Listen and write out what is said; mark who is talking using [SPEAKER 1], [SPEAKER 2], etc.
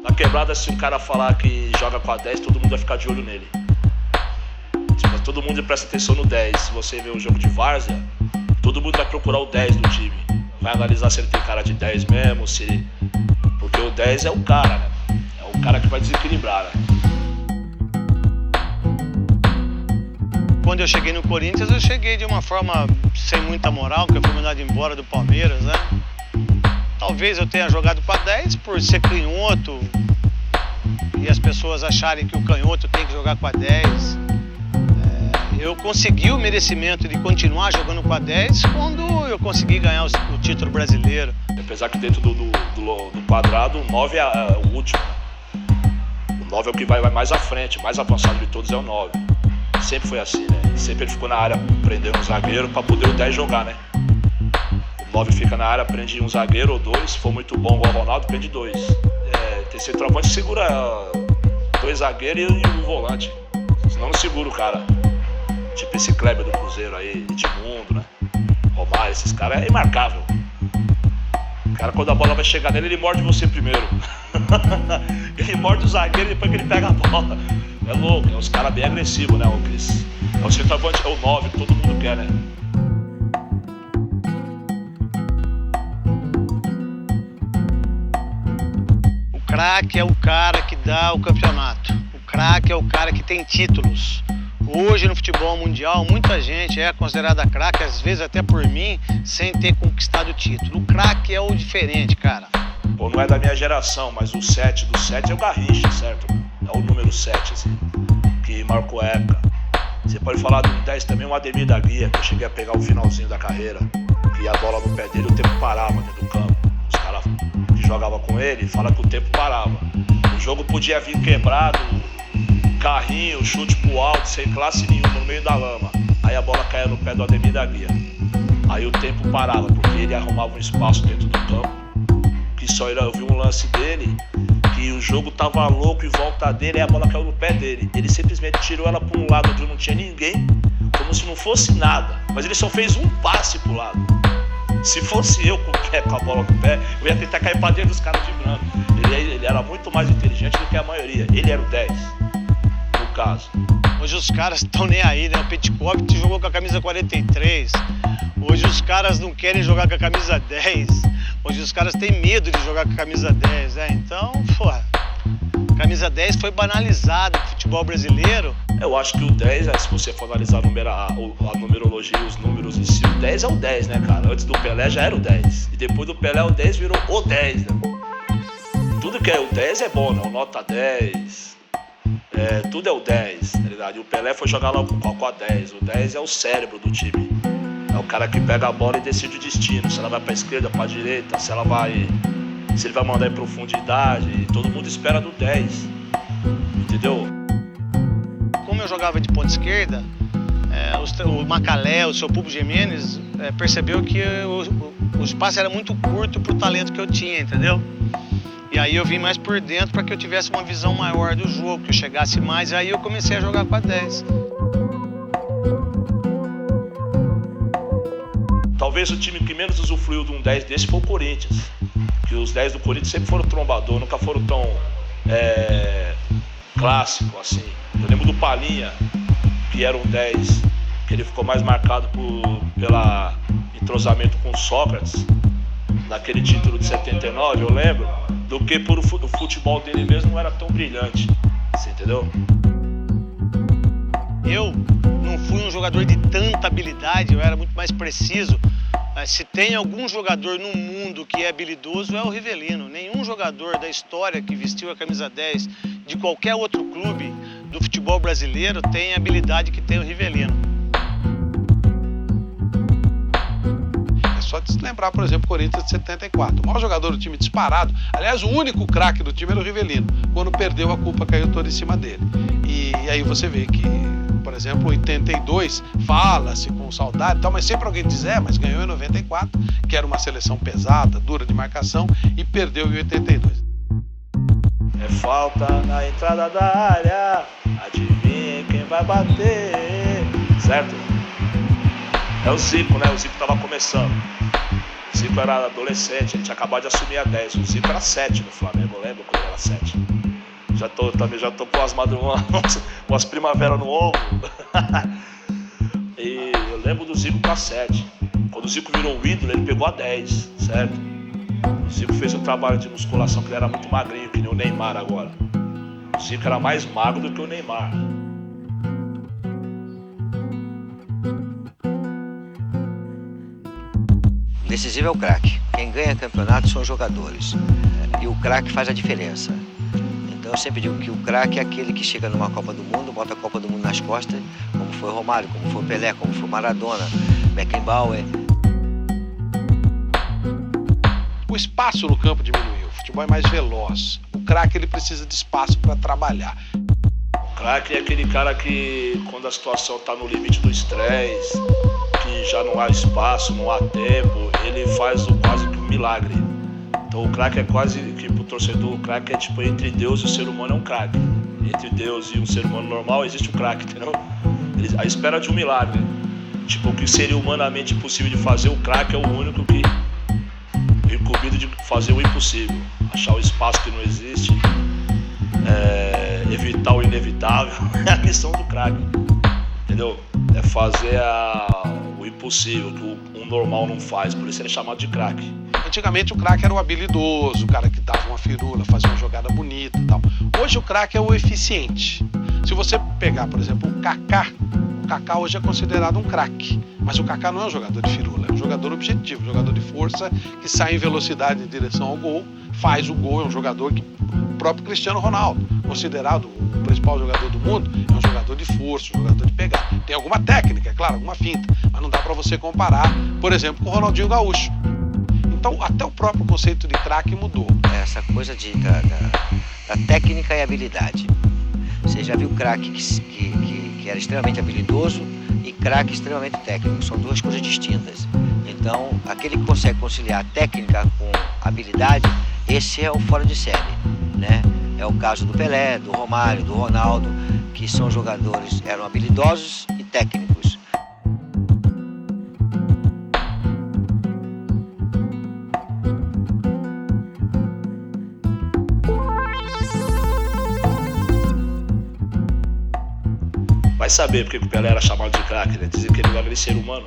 [SPEAKER 1] Na quebrada, se um cara falar que joga com a 10, todo mundo vai ficar de olho nele. Tipo, todo mundo presta atenção no 10. Se você vê um jogo de várzea, todo mundo vai procurar o 10 do time. Vai analisar se ele tem cara de 10 mesmo, se ele... Porque o 10 é o cara, né? É o cara que vai desequilibrar, né?
[SPEAKER 2] Quando eu cheguei no Corinthians, eu cheguei de uma forma sem muita moral, porque eu fui mandado embora do Palmeiras, né? Talvez eu tenha jogado com a 10 por ser canhoto e as pessoas acharem que o canhoto tem que jogar com a 10. Eu consegui o merecimento de continuar jogando com a 10 quando eu consegui ganhar o título brasileiro.
[SPEAKER 1] Apesar que dentro do quadrado, o 9 é o último, né? O 9 é o que vai mais à frente, mais avançado de todos é o 9. Sempre foi assim, né? Sempre ele ficou na área prendendo um zagueiro para poder o 10 jogar, né? O 9 fica na área, prende um zagueiro ou dois. Se for muito bom igual o Ronaldo, prende dois. Tem centroavante que segura dois zagueiros e um volante. Senão não segura o cara. Tipo esse Kleber do Cruzeiro aí, Edmundo, né? Romário, esses caras é imarcável. O cara, quando a bola vai chegar nele, ele morde você primeiro. Ele morde o zagueiro e depois que ele pega a bola. É louco, é os caras bem agressivos, né, o Cris? É o centroavante, é o 9 que todo mundo quer, né?
[SPEAKER 2] O craque é o cara que dá o campeonato. O craque é o cara que tem títulos. Hoje no futebol mundial, muita gente é considerada craque, às vezes até por mim, sem ter conquistado o título. O craque é o diferente, cara.
[SPEAKER 1] Pô, não é da minha geração, mas o 7 do 7 é o Garrincha, certo? É o número 7, assim, que marcou a época. Você pode falar do 10 também, o Ademir da Guia, que eu cheguei a pegar o finalzinho da carreira, que a bola no pé dele, o tempo parava dentro do campo. Os caras que jogavam com ele falam que o tempo parava. O jogo podia vir quebrado, carrinho, chute pro alto, sem classe nenhuma, no meio da lama. Aí a bola caía no pé do Ademir da Guia. Aí o tempo parava, porque ele arrumava um espaço dentro do campo, que só eu vi um lance dele, que o jogo tava louco em volta dele, e a bola caiu no pé dele. Ele simplesmente tirou ela pra um lado onde não tinha ninguém, como se não fosse nada. Mas ele só fez um passe pro lado. Se fosse eu com o pé, com a bola no pé, eu ia tentar cair pra dentro dos caras vibrando. Ele era muito mais inteligente do que a maioria. Ele era o 10, no caso.
[SPEAKER 2] Hoje os caras estão nem aí, né? O Petkov te jogou com a camisa 43. Hoje os caras não querem jogar com a camisa 10. Hoje os caras têm medo de jogar com a camisa 10, né? Então, porra, camisa 10 foi banalizada no futebol brasileiro.
[SPEAKER 1] Eu acho que o 10, se você for analisar a numerologia, os números em si, o 10 é o 10, né, cara? Antes do Pelé já era o 10. E depois do Pelé, o 10 virou o 10, né? Tudo que é o 10 é bom, né? O nota 10, tudo é o 10, tá ligado? E o Pelé foi jogar lá com a 10. O 10 é o cérebro do time. É o cara que pega a bola e decide o destino. Se ela vai pra esquerda, pra direita, se ele vai mandar em profundidade. Todo mundo espera do 10. Entendeu?
[SPEAKER 2] Como eu jogava de ponta esquerda, o Macalé, o seu Pulpo Jimenez, percebeu que o espaço era muito curto pro talento que eu tinha, entendeu? E aí eu vim mais por dentro para que eu tivesse uma visão maior do jogo, que eu chegasse mais, e aí eu comecei a jogar com a 10.
[SPEAKER 1] Talvez o time que menos usufruiu de um 10 desse foi o Corinthians. Que os 10 do Corinthians sempre foram trombador, nunca foram tão clássico assim. Eu lembro do Palinha, que era um 10, que ele ficou mais marcado pela entrosamento com o Sócrates, naquele título de 79, eu lembro, do que por o futebol dele mesmo não era tão brilhante. Você entendeu?
[SPEAKER 2] Eu não fui um jogador de tanta habilidade, eu era muito mais preciso. Se tem algum jogador no mundo que é habilidoso, é o Rivelino. Nenhum jogador da história que vestiu a camisa 10 de qualquer outro clube do futebol brasileiro tem a habilidade que tem o Rivelino.
[SPEAKER 3] É só de se lembrar, por exemplo, o Corinthians de 74. O maior jogador do time disparado, aliás, o único craque do time era o Rivelino. Quando perdeu, a culpa caiu toda em cima dele. E aí você vê que, por exemplo, 82, fala-se com saudade e tal, mas sempre alguém diz, mas ganhou em 94, que era uma seleção pesada, dura de marcação, e perdeu em 82.
[SPEAKER 1] É falta na entrada da área, adivinha quem vai bater, certo? É o Zico, né? O Zico tava começando. Zico era adolescente, ele tinha acabado de assumir a 10. O Zico era 7 no Flamengo, eu lembro quando ele era 7. Já tô com umas primaveras no ombro. E eu lembro do Zico com a 7. Quando o Zico virou o ídolo, ele pegou a 10, certo? O Zico fez um trabalho de musculação que ele era muito magrinho, que nem o Neymar agora. O Zico era mais magro do que o Neymar.
[SPEAKER 4] Decisivo é o craque. Quem ganha campeonato são os jogadores. E o craque faz a diferença. Então eu sempre digo que o craque é aquele que chega numa Copa do Mundo, bota a Copa do Mundo nas costas, como foi Romário, como foi Pelé, como foi Maradona, Beckenbauer.
[SPEAKER 3] O espaço no campo diminuiu, o futebol é mais veloz. O craque ele precisa de espaço para trabalhar.
[SPEAKER 1] O craque é aquele cara que, quando a situação está no limite do estresse, que já não há espaço, não há tempo, ele faz quase que um milagre. Então o craque é quase que pro torcedor, o craque é tipo entre Deus e o ser humano é um craque. Entre Deus e um ser humano normal existe o craque, entendeu? A espera de um milagre. Tipo, o que seria humanamente impossível de fazer, o craque é o único que é incumbido de fazer o impossível. Achar o espaço que não existe, evitar o inevitável, é a missão do craque. Entendeu? É fazer o impossível, que o normal não faz, por isso ele é chamado de craque.
[SPEAKER 3] Antigamente o craque era o habilidoso, o cara que dava uma firula, fazia uma jogada bonita e tal. Hoje o craque é o eficiente. Se você pegar, por exemplo, o Kaká hoje é considerado um craque. Mas o Kaká não é um jogador de firula, é um jogador objetivo, um jogador de força que sai em velocidade em direção ao gol, faz o gol, é um jogador que o próprio Cristiano Ronaldo, considerado o principal jogador do mundo, é um jogador de força, um jogador de pegada. Tem alguma técnica, é claro, alguma finta, mas não dá para você comparar, por exemplo, com o Ronaldinho Gaúcho. Então, até o próprio conceito de craque mudou.
[SPEAKER 4] Essa coisa da técnica e habilidade. Você já viu craque que era extremamente habilidoso e craque extremamente técnico. São duas coisas distintas. Então, aquele que consegue conciliar técnica com habilidade, esse é o fora de série, né? É o caso do Pelé, do Romário, do Ronaldo, que são jogadores, eram habilidosos e técnicos.
[SPEAKER 1] Vai saber porque o Pelé era chamado de craque, né? Dizem que ele era aquele ser humano.